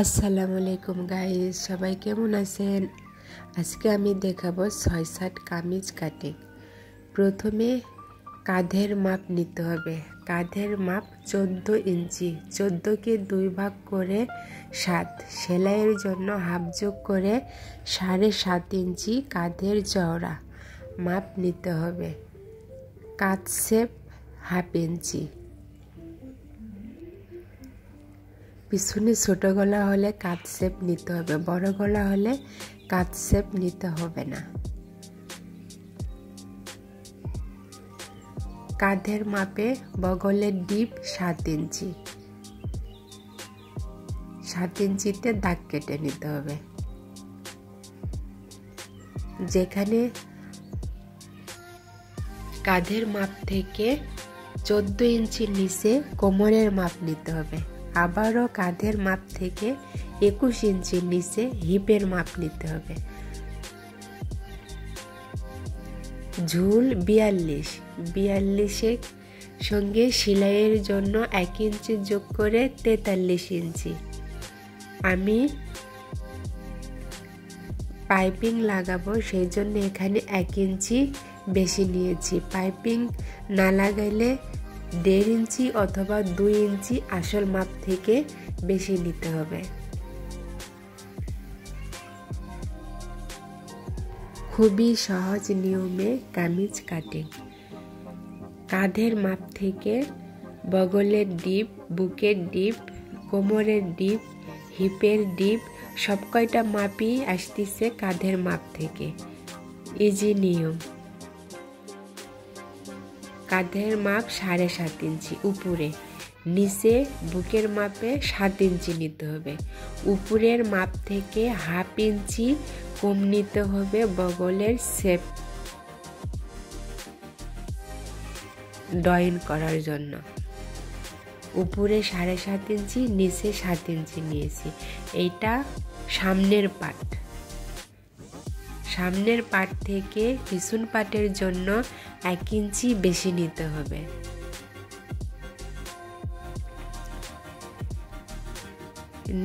আসসালামু আলাইকুম গাইস, সবাই কেমন আছেন? আজকে আমি দেখাবো ৬-৭ কামিজ কাটিং। প্রথমে কাঁধের মাপ নিতে হবে। কাঁধের মাপ 14 ইঞ্চি। 14কে 2 ভাগ করে 7, সেলাইয়ের জন্য হাফ যোগ করে 7.5 ইঞ্চি কাঁধের চওড়া মাপ নিতে হবে। কাঁধ শেপ হাফ ইঞ্চি। পিছনে ছোট গলা হলে কাঁধ শেপ নিতে হবে, বড় গলা হলে কাঁধ শেপ নিতে হবে না। কাঁধের মাপে বগলের ডিপ 7 ইঞ্চি। 7 ইঞ্চিতে দাগ কেটে নিতে হবে। যেখানে কাঁধের মাপ থেকে 14 ইঞ্চির নিচে কোমরের মাপ নিতে হবে। আবারও কাঁধের মাপ থেকে 21 ইঞ্চির নিচে হিপের মাপ নিতে হবে। ঝুল 42 সঙ্গে সেলাইয়ের জন্য 1 ইঞ্চি যোগ করে 43 ইঞ্চি। আমি পাইপিং লাগাবো, সেই জন্য এখানে 1 ইঞ্চি বেশি নিয়েছি। পাইপিং না লাগাইলে 1.5 ইঞ্চি অথবা 2 ইঞ্চি আসল মাপ থেকে বেশি নিতে হবে। খুবই সহজ নিয়মে কামিজ কাটিং। কাঁধের মাপ থেকে বগলের ডিপ, বুকের ডিপ, কোমরের ডিপ, হিপের ডিপ সব কয়টা মাপই আসতেছে কাঁধের মাপ থেকে। ইজি নিয়ম। কাঁধের মাপ 7.5 ইঞ্চি উপরে, নিচে বুকের মাপে 7 ইঞ্চি নিতে হবে। উপরের মাপ থেকে হাফ ইঞ্চি কম নিতে হবে বগলের শেপ ড্রয়িং করার জন্য। উপরে 7.5 ইঞ্চি, নিচে 7 ইঞ্চি নিয়েছি। এইটা সামনের পার্ট। সামনের পার্ট থেকে পিছন পার্টের জন্য 1 ইঞ্চি বেশি নিতে হবে।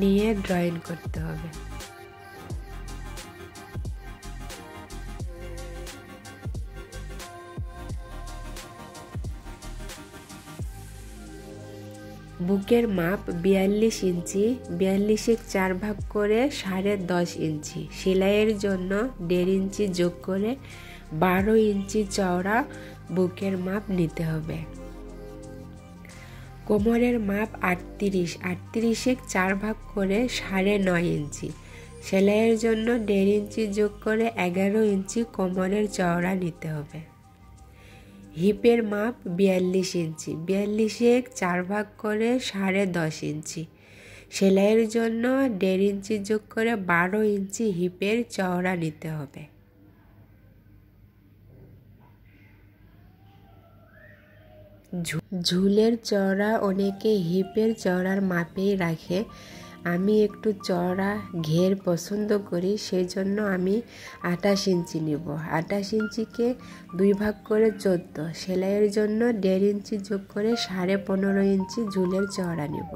নিয়ে ড্রয়িং করতে হবে। বুকের মাপ 42 ইঞ্চি। 42-এ 4 ভাগ করে 10.5 ইঞ্চি। সেলাইয়ের জন্য 1.5 ইঞ্চি যোগ করে 12 ইঞ্চি চওড়া বুকের মাপ নিতে হবে। কোমরের মাপ 38। 38-এ 4 ভাগ করে 9.5 ইঞ্চি। সেলাইয়ের জন্য 1.5 ইঞ্চি যোগ করে 11 ইঞ্চি কোমরের চওড়া নিতে হবে। হিপের মাপ 42 ইঞ্চি। 42-এ 4 ভাগ করে 10.5 ইঞ্চি। সেলাইয়ের জন্য 1.5 ইঞ্চি যোগ করে 12 ইঞ্চি হিপের চওড়া নিতে হবে। ঝুলের চওড়া অনেকে হিপের চওড়ার মাপেই রাখে। আমি একটু চওড়া ঘের পছন্দ করি, সেই জন্য আমি 28 ইঞ্চি নিব। 28 ইঞ্চিকে 2 ভাগ করে 14। সেলাইয়ের জন্য 1.5 ইঞ্চি যোগ করে 15.5 ইঞ্চি ঝুলের চওড়া নিব।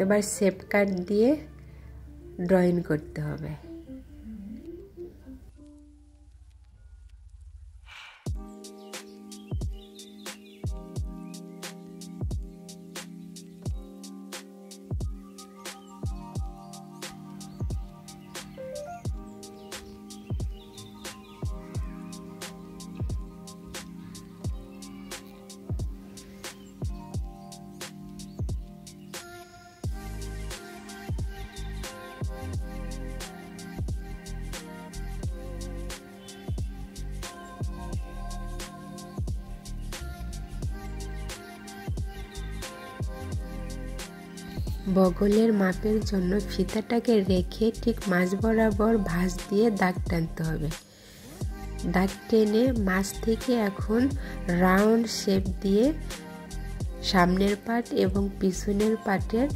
এবার শেপ কাট দিয়ে ড্রয়িং করতে হবে। বগলের মাপের জন্য ফিতাটাকে রেখে ঠিক মাঝ বরাবর ভাঁজ দিয়ে দাগ টানতে হবে। দাগ টেনে মাঝ থেকে এখন রাউন্ড শেপ দিয়ে সামনের পার্ট এবং পিছনের পার্টের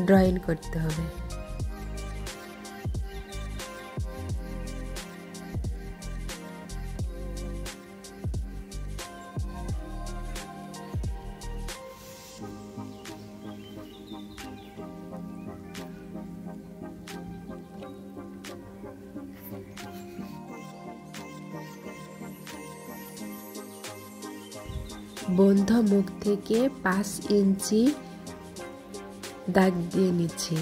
ড্রয়িং করতে হবে। বন্ধ মুখ থেকে 5 ইঞ্চি দাগ দিয়ে নিচ্ছি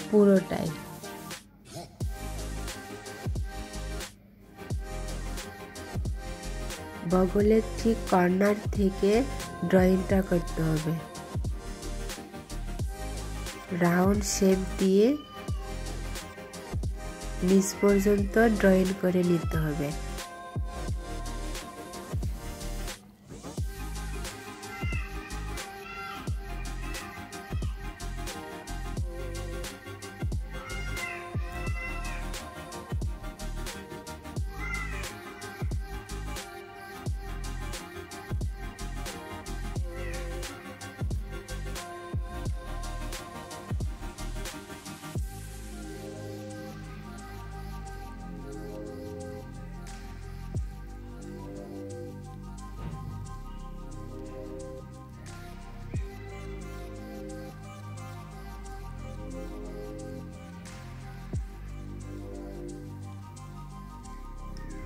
পুরোটাই। বগলের ঠিক কর্নার থেকে ড্রয়িংটা করতে হবে। রাউন্ড শেপ দিয়ে নিচ পর্যন্ত ড্রয়িং করে নিতে হবে।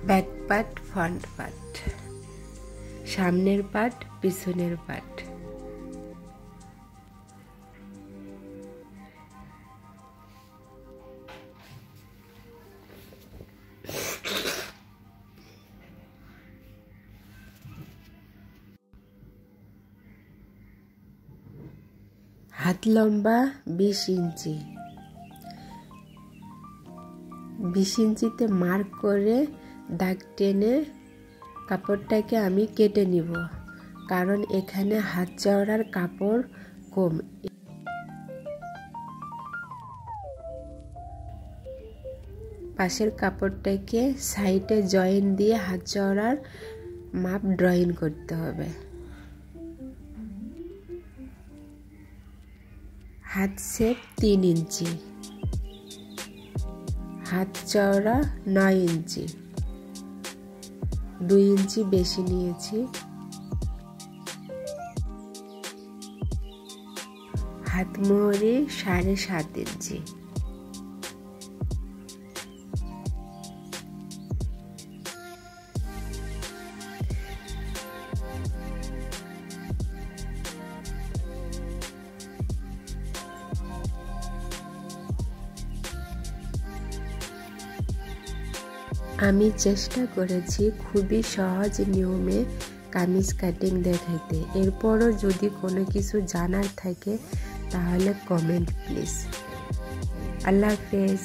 ব্যাক পার্ট, ফ্রন্ট পার্ট, সামনের পার্ট, পিছনের পার্ট। হাত লম্বা 20 ইঞ্চি। 20 ইঞ্চিতে মার্ক করে দাগ টেনে কাপড়টাকে আমি কেটে নিব, কারণ এখানে হাত চওড়ার কাপড় কম। পাশের কাপড়টাকে সাইডে জয়েন দিয়ে হাত চওড়ার মাপ ড্রয়িং করতে হবে। হাত শেপ 3 ইঞ্চি, হাত চওড়া 9 ইঞ্চি, 2 ইঞ্চি বেশি নিয়েছি। হাত মোহরি 7.5 ইঞ্চি। আমি চেষ্টা করেছি খুবই সহজ নিয়মে কামিজ কাটিং দেখাইতে। এরপরও যদি কোনো কিছু জানার থাকে তাহলে কমেন্ট প্লিজ। আল্লাহ হাফেজ।